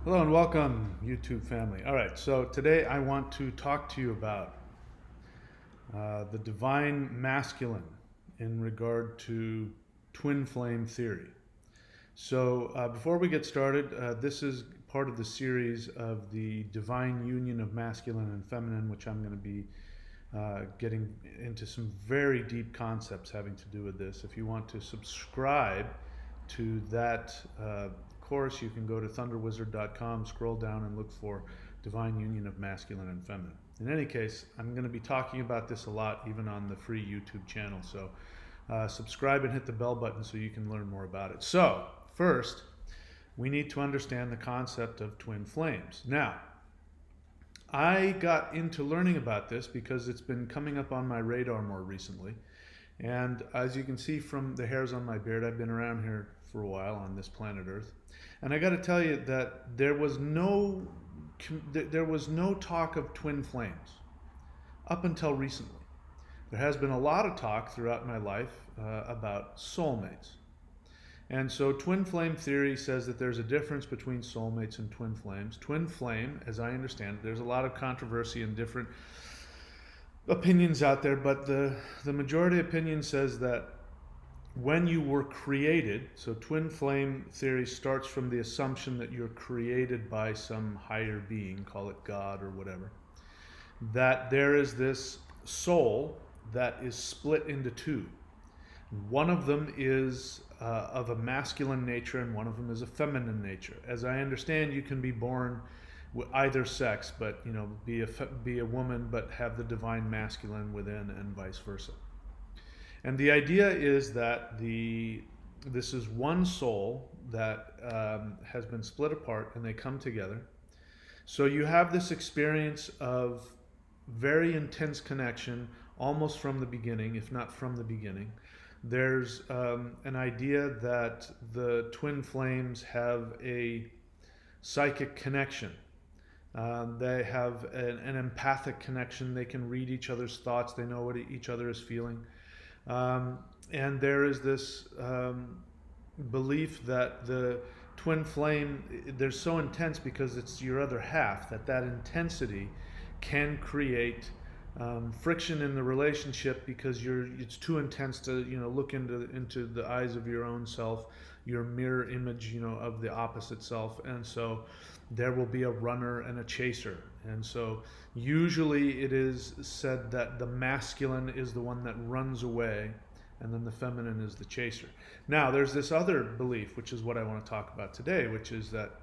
Hello and welcome, YouTube family. All right, so today I want to talk to you about the divine masculine in regard to twin flame theory. So, before we get started, this is part of the series of the divine union of masculine and feminine, which I'm going to be getting into some very deep concepts having to do with this. If you want to subscribe to that course, you can go to thunderwizard.com, scroll down, and look for Divine Union of Masculine and Feminine. In any case, I'm going to be talking about this a lot, even on the free YouTube channel. So subscribe and hit the bell button so you can learn more about it. So, first, we need to understand the concept of twin flames. Now, I got into learning about this because it's been coming up on my radar more recently. And as you can see from the hairs on my beard, I've been around here for a while on this planet Earth. And I got to tell you that there was no talk of twin flames up until recently. There has been a lot of talk throughout my life about soulmates. And so twin flame theory says that there's a difference between soulmates and twin flames. Twin flame, as I understand it, there's a lot of controversy and different opinions out there, but the majority opinion says that when you were created, so twin flame theory starts from the assumption that you're created by some higher being, call it God or whatever, that there is this soul that is split into two. One of them is of a masculine nature and one of them is a feminine nature. As I understand, you can be born with either sex, but be a woman but have the divine masculine within, and vice versa. And the idea is that this is one soul that has been split apart and they come together. So you have this experience of very intense connection almost from the beginning, if not from the beginning. There's an idea that the twin flames have a psychic connection. They have an empathic connection. They can read each other's thoughts. They know what each other is feeling. And there is this belief that the twin flame, they're so intense because it's your other half, that intensity can create friction in the relationship because it's too intense to look into the eyes of your own self, your mirror image of the opposite self, and so there will be a runner and a chaser. And so usually it is said that the masculine is the one that runs away and then the feminine is the chaser. Now there's this other belief, which is what I want to talk about today, which is that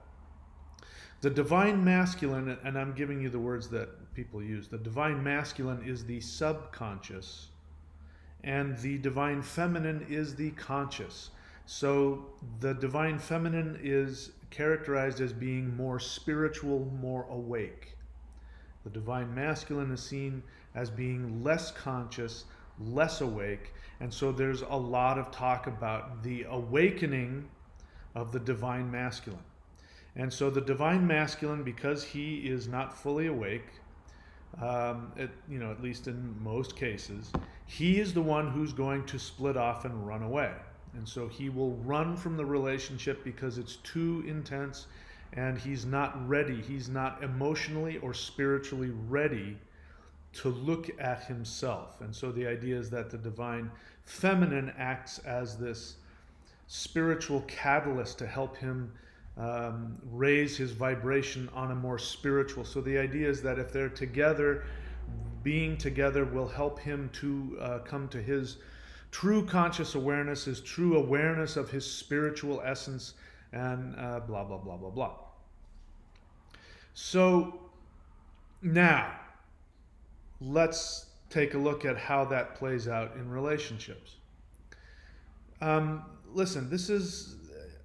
the divine masculine, and I'm giving you the words that people use, the divine masculine is the subconscious and the divine feminine is the conscious. So the divine feminine is characterized as being more spiritual, more awake. The divine masculine is seen as being less conscious, less awake, and so there's a lot of talk about the awakening of the divine masculine. And so the divine masculine, because he is not fully awake, at least in most cases, he is the one who's going to split off and run away. And so he will run from the relationship because it's too intense and he's not ready. He's not emotionally or spiritually ready to look at himself. And so the idea is that the divine feminine acts as this spiritual catalyst to help him raise his vibration on a more spiritual. So the idea is that if they're together, being together will help him to come to his true conscious awareness, his true awareness of his spiritual essence, and blah, blah, blah, blah, blah. So now, let's take a look at how that plays out in relationships. Listen,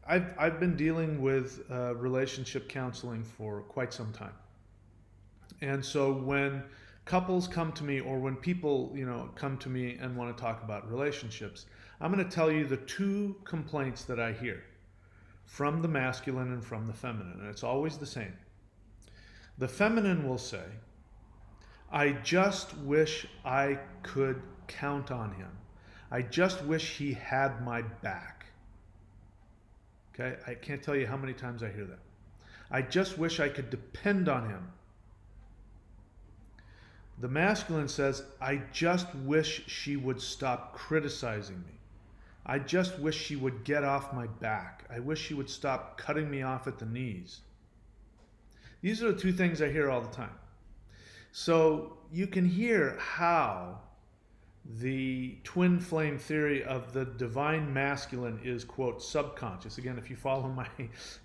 I've been dealing with relationship counseling for quite some time. And so when couples come to me, or when people come to me and want to talk about relationships, I'm going to tell you the two complaints that I hear from the masculine and from the feminine, and it's always the same. The feminine will say, I just wish I could count on him. I just wish he had my back. Okay, I can't tell you how many times I hear that. I just wish I could depend on him. The masculine says, I just wish she would stop criticizing me. I just wish she would get off my back. I wish she would stop cutting me off at the knees. These are the two things I hear all the time. So you can hear how the twin flame theory of the divine masculine is, quote, subconscious. Again, if you follow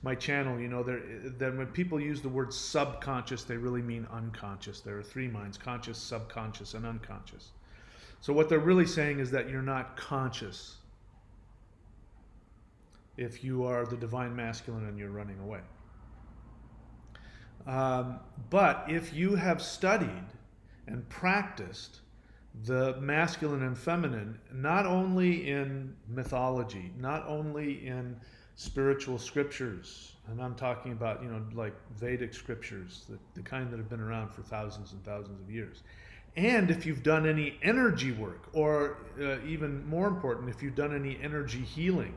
my channel, you know that when people use the word subconscious, they really mean unconscious. There are three minds: conscious, subconscious, and unconscious. So what they're really saying is that you're not conscious if you are the divine masculine and you're running away. But if you have studied and practiced the masculine and feminine, not only in mythology, not only in spiritual scriptures, and I'm talking about, like Vedic scriptures, the kind that have been around for thousands and thousands of years. And if you've done any energy work, or even more important, if you've done any energy healing,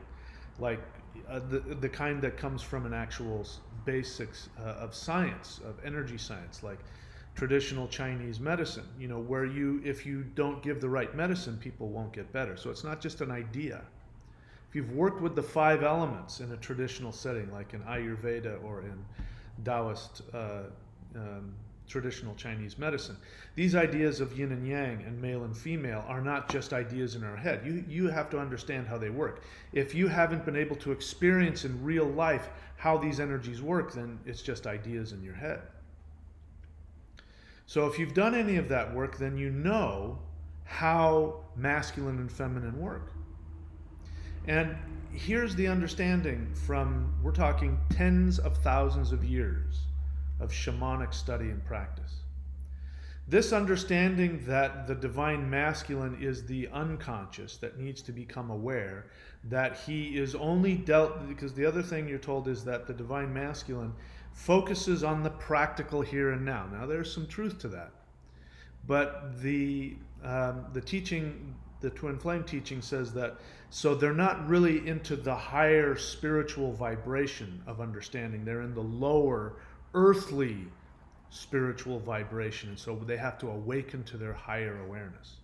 like the kind that comes from an actual basics of science, of energy science, like traditional Chinese medicine, where if you don't give the right medicine, people won't get better. So it's not just an idea. If you've worked with the 5 elements in a traditional setting, like in Ayurveda or in Taoist traditional Chinese medicine, these ideas of yin and yang and male and female are not just ideas in our head. You have to understand how they work. If you haven't been able to experience in real life how these energies work, then it's just ideas in your head. So if you've done any of that work, then you know how masculine and feminine work. And here's the understanding from, we're talking tens of thousands of years of shamanic study and practice. This understanding that the divine masculine is the unconscious that needs to become aware, that he is only dealt, because the other thing you're told is that the divine masculine focuses on the practical here and now. Now there's some truth to that, but the teaching, the twin flame teaching, says that so they're not really into the higher spiritual vibration of understanding. They're in the lower earthly spiritual vibration, and so they have to awaken to their higher awareness.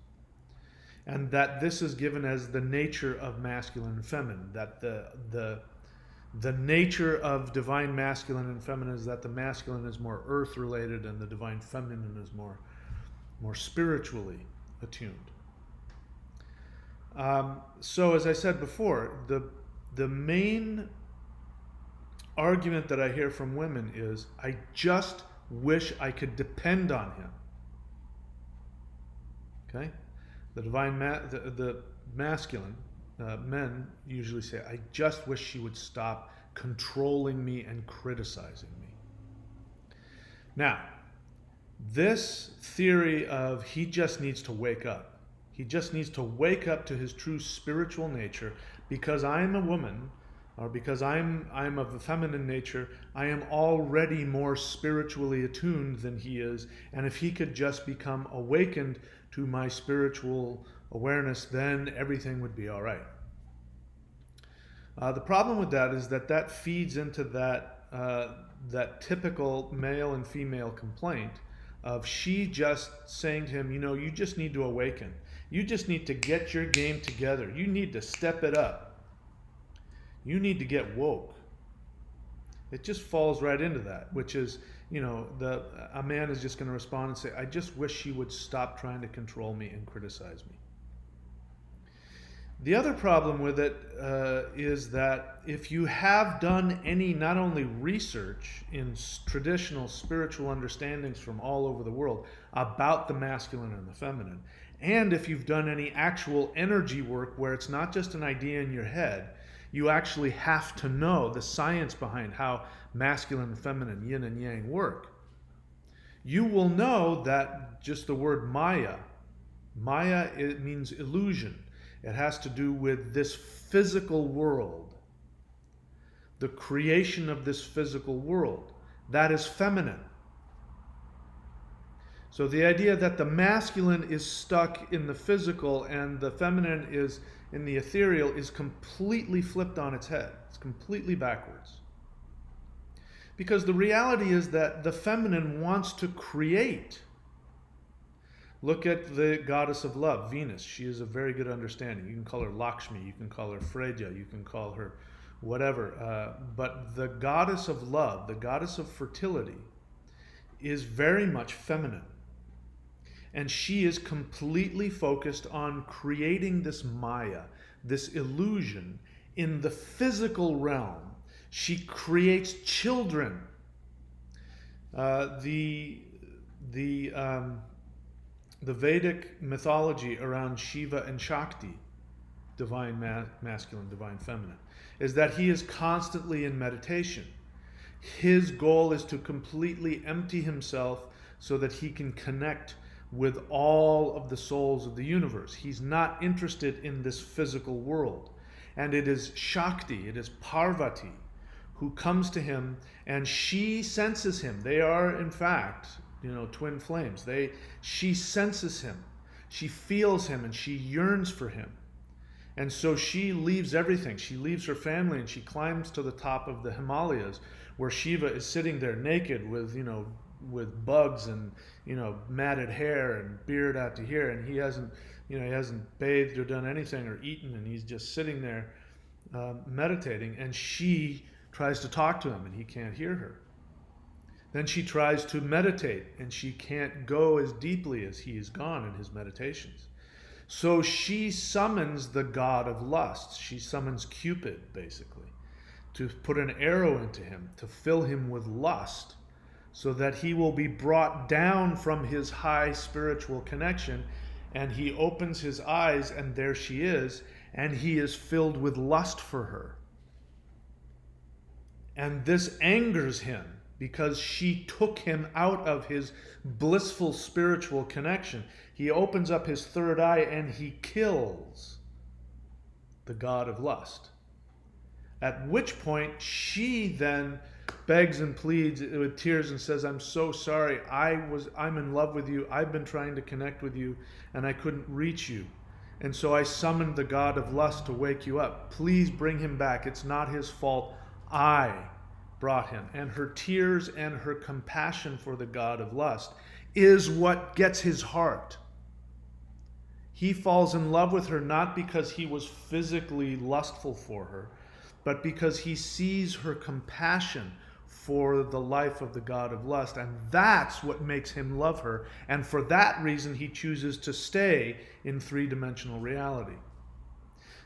And that this is given as the nature of masculine and feminine, that the nature of divine masculine and feminine is that the masculine is more earth related and the divine feminine is more spiritually attuned. So as I said before, the main argument that I hear from women is, I just wish I could depend on him. Okay? The divine, the masculine, men usually say, I just wish she would stop controlling me and criticizing me. Now, this theory of he just needs to wake up. He just needs to wake up to his true spiritual nature. Because I'm a woman, or because I'm of the feminine nature, I am already more spiritually attuned than he is. And if he could just become awakened to my spiritual awareness, then everything would be all right. The problem with that is that feeds into that typical male and female complaint of she just saying to him, you just need to awaken. You just need to get your game together. You need to step it up. You need to get woke. It just falls right into that, which is, a man is just going to respond and say, I just wish she would stop trying to control me and criticize me. The other problem with it is that if you have done any, not only research in traditional spiritual understandings from all over the world about the masculine and the feminine, and if you've done any actual energy work where it's not just an idea in your head, you actually have to know the science behind how masculine and feminine, yin and yang work. You will know that just the word Maya, it means illusion. It has to do with this physical world, the creation of this physical world. That is feminine. So the idea that the masculine is stuck in the physical and the feminine is in the ethereal is completely flipped on its head. It's completely backwards. Because the reality is that the feminine wants to create. Look at the goddess of love, Venus. She is a very good understanding. You can call her Lakshmi, you can call her Freya, you can call her whatever. But the goddess of love, the goddess of fertility, is very much feminine. And she is completely focused on creating this Maya, this illusion in the physical realm. She creates children. The Vedic mythology around Shiva and Shakti, divine masculine, divine feminine, is that he is constantly in meditation. His goal is to completely empty himself so that he can connect with all of the souls of the universe. He's not interested in this physical world. And it is Shakti, it is Parvati, who comes to him, and she senses him. They are, in fact, twin flames. She senses him, she feels him, and she yearns for him. And so she leaves everything. She leaves her family and she climbs to the top of the Himalayas, where Shiva is sitting there naked with bugs and matted hair and beard out to here, and he hasn't bathed or done anything or eaten, and he's just sitting there meditating. And she tries to talk to him, and he can't hear her. Then she tries to meditate, and she can't go as deeply as he has gone in his meditations. So she summons the god of lust. She summons Cupid, basically, to put an arrow into him, to fill him with lust, so that he will be brought down from his high spiritual connection, and he opens his eyes, and there she is, and he is filled with lust for her. And this angers him, because she took him out of his blissful spiritual connection. He opens up his third eye and he kills the god of lust. At which point she then begs and pleads with tears and says, "I'm so sorry. I'm in love with you. I've been trying to connect with you and I couldn't reach you. And so I summoned the god of lust to wake you up. Please bring him back. It's not his fault. I brought him." And her tears and her compassion for the god of lust is what gets his heart. He falls in love with her not because he was physically lustful for her, but because he sees her compassion for the life of the god of lust. And that's what makes him love her. And for that reason, he chooses to stay in three-dimensional reality.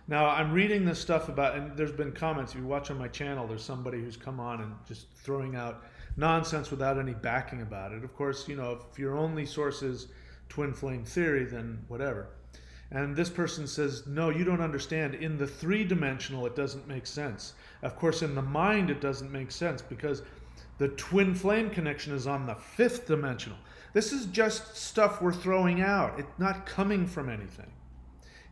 Now, I'm reading this stuff about, and there's been comments, if you watch on my channel, there's somebody who's come on and just throwing out nonsense without any backing about it. Of course, if your only source is twin flame theory, then whatever. And this person says, no, you don't understand. In the three-dimensional, it doesn't make sense. Of course, in the mind, it doesn't make sense because the twin flame connection is on the fifth dimensional. This is just stuff we're throwing out. It's not coming from anything.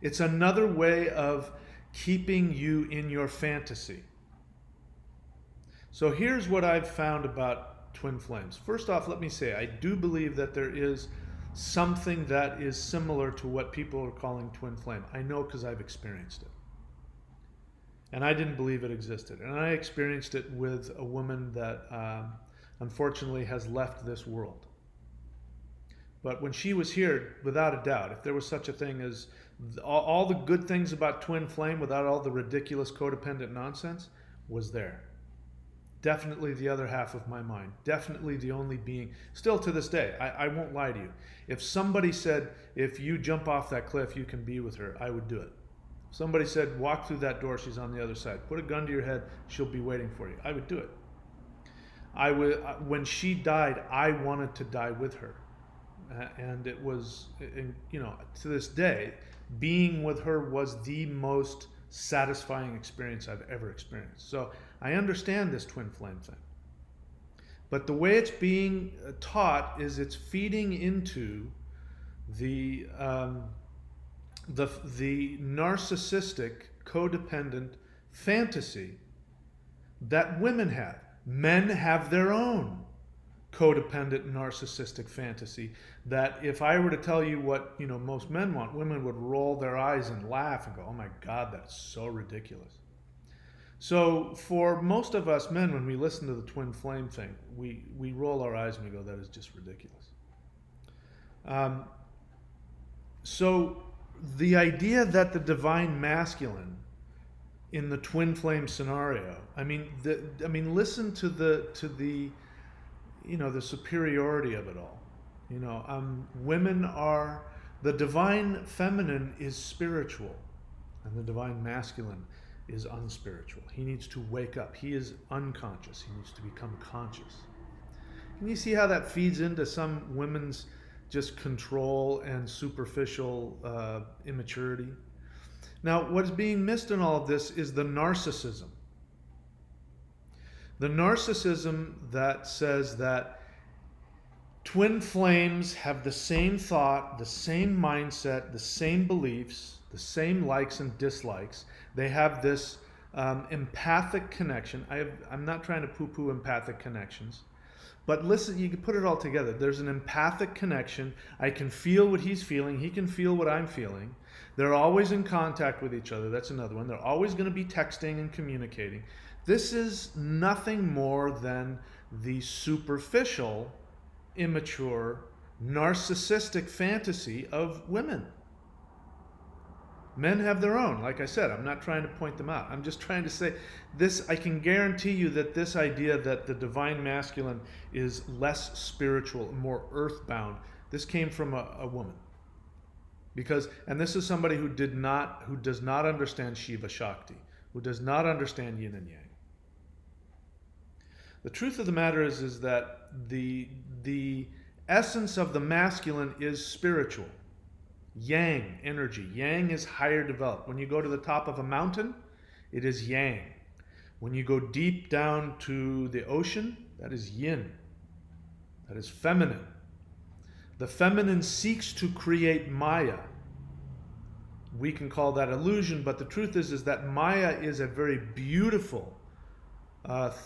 It's another way of keeping you in your fantasy. So here's what I've found about twin flames. First off, let me say, I do believe that there is something that is similar to what people are calling twin flame. I know because I've experienced it. And I didn't believe it existed. And I experienced it with a woman that unfortunately has left this world. But when she was here, without a doubt, if there was such a thing as all the good things about twin flame without all the ridiculous codependent nonsense, was there. Definitely the other half of my mind. Definitely the only being. Still to this day, I won't lie to you. If somebody said, if you jump off that cliff, you can be with her, I would do it. If somebody said, walk through that door, she's on the other side. Put a gun to your head, she'll be waiting for you. I would do it. When she died, I wanted to die with her. And it was, to this day, being with her was the most satisfying experience I've ever experienced. So I understand this twin flame thing. But the way it's being taught is it's feeding into the narcissistic, codependent fantasy that women have. Men have their own codependent, narcissistic fantasy that if I were to tell you what most men want, women would roll their eyes and laugh and go, "Oh my God, that's so ridiculous." So for most of us men, when we listen to the twin flame thing, we roll our eyes and we go, that is just ridiculous. Um, so the idea that the divine masculine in the twin flame scenario, listen to the the superiority of it all. Women are, the divine feminine is spiritual, and the divine masculine is unspiritual. He needs to wake up. He is unconscious. He needs to become conscious. Can you see how that feeds into some women's just control and superficial immaturity? Now, what's being missed in all of this is the narcissism. The narcissism that says that twin flames have the same thought, the same mindset, the same beliefs, the same likes and dislikes. They have this empathic connection. I'm not trying to poo-poo empathic connections, but listen, you can put it all together. There's an empathic connection. I can feel what he's feeling. He can feel what I'm feeling. They're always in contact with each other. That's another one. They're always going to be texting and communicating. This is nothing more than the superficial, immature, narcissistic fantasy of women. Men have their own. Like I said, I'm not trying to point them out. I'm just trying to say this. I can guarantee you that this idea that the divine masculine is less spiritual, more earthbound, this came from a woman. And this is somebody who does not understand Shiva Shakti, who does not understand yin and yang. The truth of the matter is that the essence of the masculine is spiritual. Yang, energy. Yang is higher developed. When you go to the top of a mountain, it is yang. When you go deep down to the ocean, that is yin. That is feminine. The feminine seeks to create Maya. We can call that illusion, but the truth is that Maya is a very beautiful,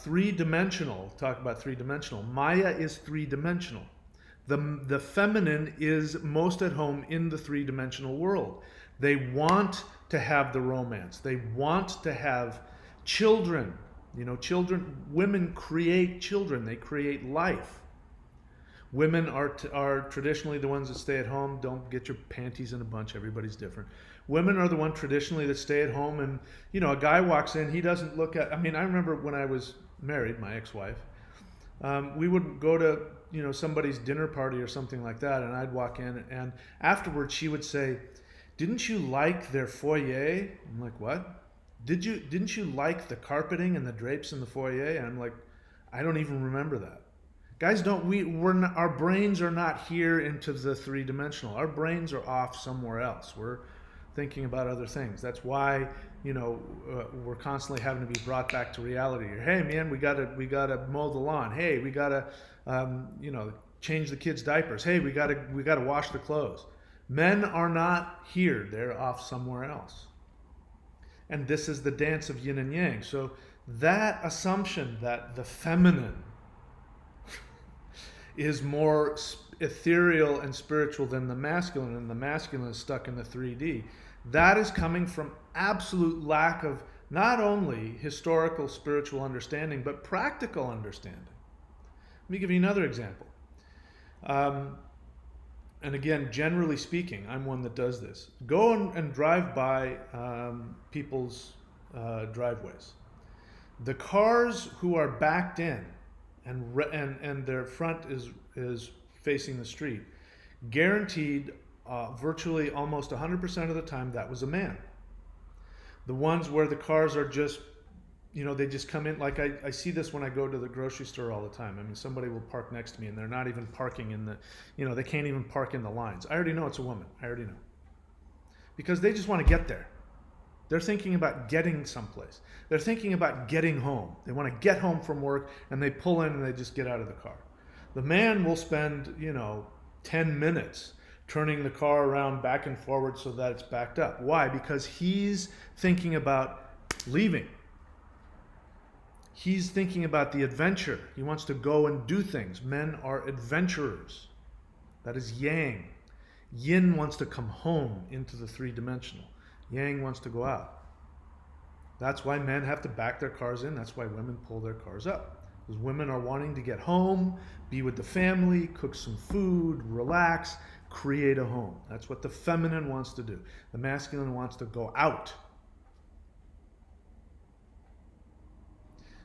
three-dimensional. Talk about three-dimensional. Maya is three-dimensional. The feminine is most at home in the three-dimensional world. They want to have the romance. They want to have children. Women create children. They create life. Women are traditionally the ones that stay at home. Don't get your panties in a bunch. Everybody's different. Women are the one traditionally that stay at home, and a guy walks in. He doesn't look at. I remember when I was married, my ex-wife. We would go to somebody's dinner party or something like that, and I'd walk in, and afterwards she would say, "Didn't you like their foyer?" I'm like, "What? Didn't you like the carpeting and the drapes in the foyer?" And I'm like, "I don't even remember that." Guys, our brains are not here into the three-dimensional. Our brains are off somewhere else. We're thinking about other things. That's why we're constantly having to be brought back to reality. Hey man, we gotta mow the lawn. Hey, we gotta change the kids' diapers. Hey, we gotta wash the clothes. Men are not here. They're off somewhere else. And this is the dance of yin and yang. So that assumption that the feminine is more ethereal and spiritual than the masculine, and the masculine is stuck in the 3D, that is coming from absolute lack of not only historical spiritual understanding, but practical understanding. Let me give you another example. And again, generally speaking, I'm one that does this. Go and drive by people's driveways. The cars who are backed in and their front is facing the street, guaranteed virtually almost 100% of the time that was a man. The ones where the cars are just, they just come in, like I see this when I go to the grocery store all the time. Somebody will park next to me and they're not even parking in the, they can't even park in the lines. I already know it's a woman. I already know. Because they just want to get there. They're thinking about getting someplace. They're thinking about getting home. They want to get home from work and they pull in and they just get out of the car. The man will spend, 10 minutes turning the car around back and forward so that it's backed up. Why? Because he's thinking about leaving. He's thinking about the adventure. He wants to go and do things. Men are adventurers. That is yang. Yin wants to come home into the three-dimensional. Yang wants to go out. That's why men have to back their cars in. That's why women pull their cars up. Because women are wanting to get home, be with the family, cook some food, relax, create a home. That's what the feminine wants to do. The masculine wants to go out.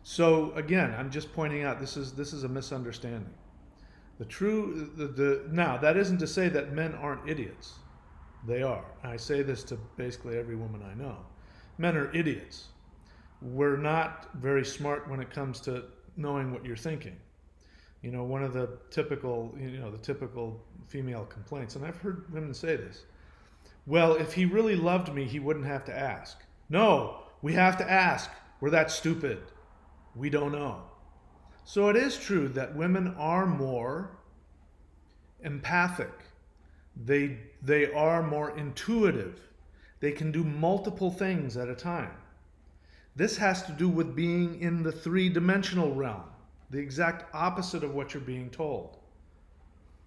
So again, I'm just pointing out this is a misunderstanding. Now that isn't to say that men aren't idiots. They are. I say this to basically every woman I know. Men are idiots. We're not very smart when it comes to knowing what you're thinking. You know, one of the typical female complaints, and I've heard women say this. Well, if he really loved me, he wouldn't have to ask. No, we have to ask. We're that stupid. We don't know. So it is true that women are more empathic. They are more intuitive. They can do multiple things at a time. This has to do with being in the three-dimensional realm, the exact opposite of what you're being told.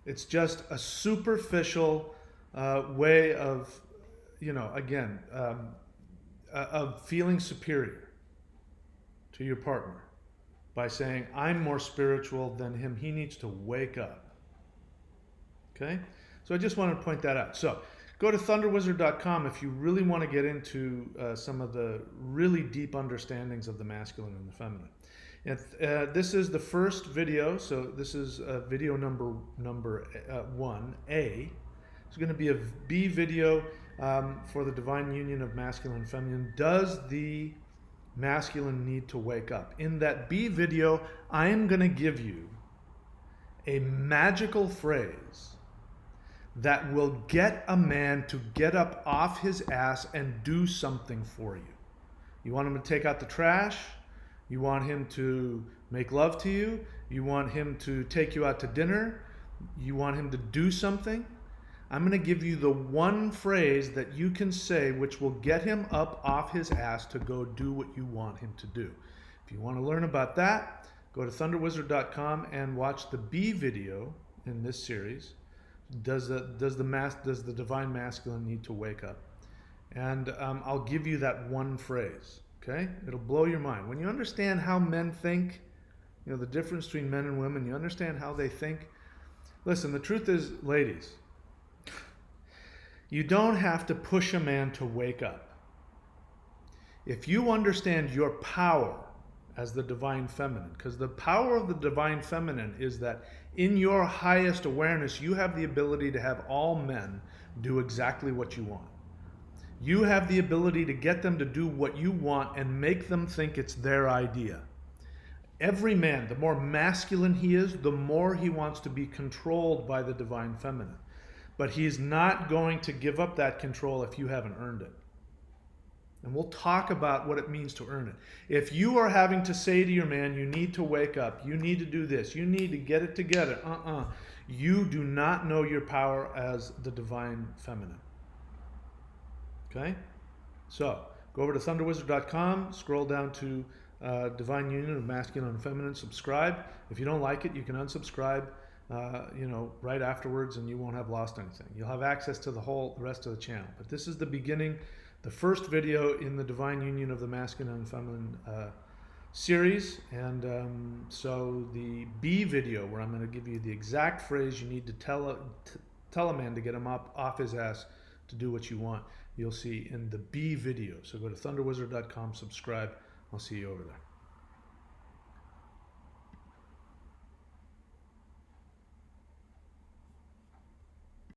It's just a superficial way of, of feeling superior to your partner by saying, I'm more spiritual than him. He needs to wake up. Okay? So I just wanted to point that out. So go to thunderwizard.com if you really want to get into some of the really deep understandings of the masculine and the feminine. And, this is the first video, so this is video number 1A. It's going to be a B video for the divine union of masculine and feminine. Does the masculine need to wake up? In that B video, I am going to give you a magical phrase that will get a man to get up off his ass and do something for you. You want him to take out the trash? You want him to make love to you? You want him to take you out to dinner? You want him to do something? I'm going to give you the one phrase that you can say which will get him up off his ass to go do what you want him to do. If you want to learn about that, go to thunderwizard.com and watch the B video in this series. Does the divine masculine need to wake up? And I'll give you that one phrase. Okay, it'll blow your mind when you understand how men think. You know the difference between men and women. You understand how they think. Listen, the truth is, ladies, you don't have to push a man to wake up. If you understand your power as the divine feminine, because the power of the divine feminine is that in your highest awareness, you have the ability to have all men do exactly what you want. You have the ability to get them to do what you want and make them think it's their idea. Every man, the more masculine he is, the more he wants to be controlled by the divine feminine. But he's not going to give up that control if you haven't earned it. And we'll talk about what it means to earn it. If you are having to say to your man, you need to wake up, you need to do this, you need to get it together, you do not know your power as the divine feminine. Okay? So, go over to thunderwizard.com, scroll down to Divine Union of Masculine and Feminine, subscribe. If you don't like it, you can unsubscribe right afterwards and you won't have lost anything. You'll have access to the rest of the channel. But this is the beginning, the first video in the Divine Union of the Masculine and Feminine series. And so the B video, where I'm going to give you the exact phrase you need to tell a man to get him up off his ass to do what you want, you'll see in the B video. So go to thunderwizard.com, subscribe. I'll see you over there.